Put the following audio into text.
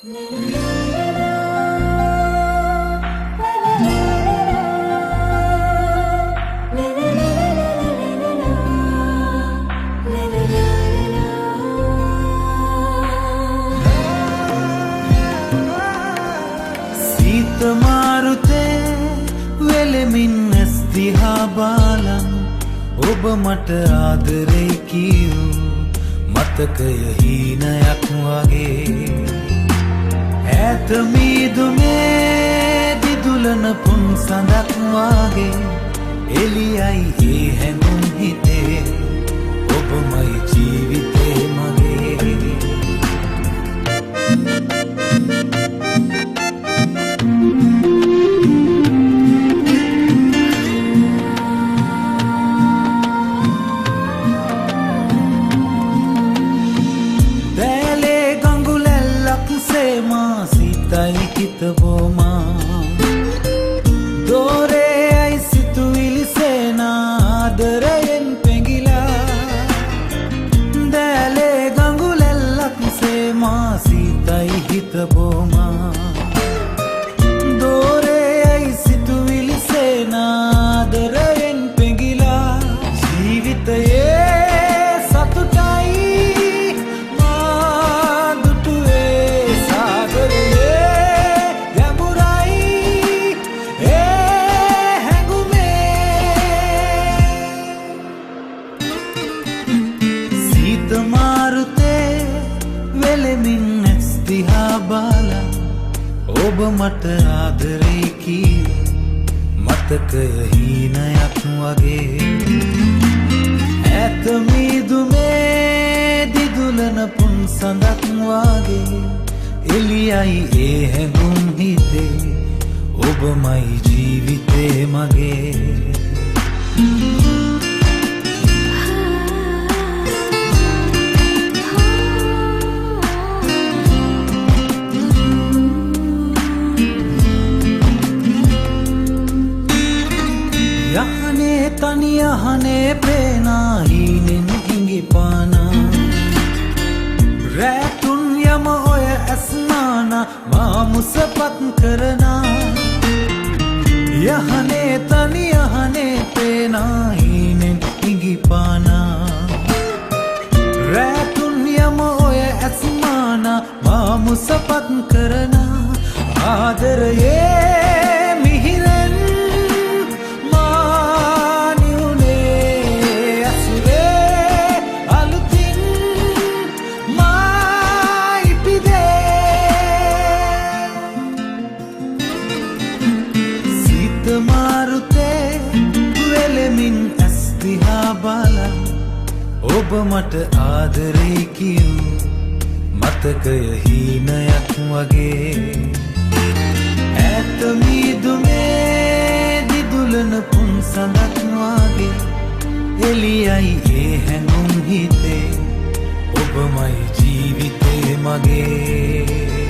මාරුතේ වෙලෙමින් ඇස් දිහා බලන් ඔබ මට ආදරේ කියූ මතකය හීනයක් වගේ ඈත මීදුමේ දිදුලන පුන් සඳක් වගේ එළියයි ඒ හැඟුම් හිතේ ඔබමයි ජීවිතේ මගේ සිතයි හිතවෝමා දෝරේ අයි සිතුවිලි සේනා ආදරයෙන් පෙඟිලා දැලේ ගඟුලැල්ලක් සේමා සිතයි හිතවෝමා දෝරේ අයි සිතුවිලි සේනා ආදරයෙන් පෙඟිලා ජීවිතයේ මාරුතේ වෙලෙමින් ඇස් දිහා බලන් ඔබ මට ආදරේ කී මතකය හීනයක් වගේ ඈත මීදුමේ දිදුලන පුන් සඳක් වගේ එළියයි ඒ හැඟුම් හිතේ ඔබමයි ජීවිතේ මගේ යහනේ තනි යහනේ පේනා හීනෙන් හිඟිපානා රැතුන් යම ඔය ඇස්නානා මා මුසපත් කරනා යහනේ තනි යහනේ පේනා හීනෙන් හිඟිපානා රැතුන් යම ඔය ඇස්නානා මා මුසපත් කරනා ආදරයේ මාරුතේ වෙලෙමින් ඇස් දිහා බලන් ඔබ මට ආදරේ කියූ මතකය හීනයක් වගේ ඈත මීදුමේ දිදුලන පුන් සඳක් වගේ එළියයි ඒ හැඟුම් හිතේ ඔබමයි ජීවිතේ මගේ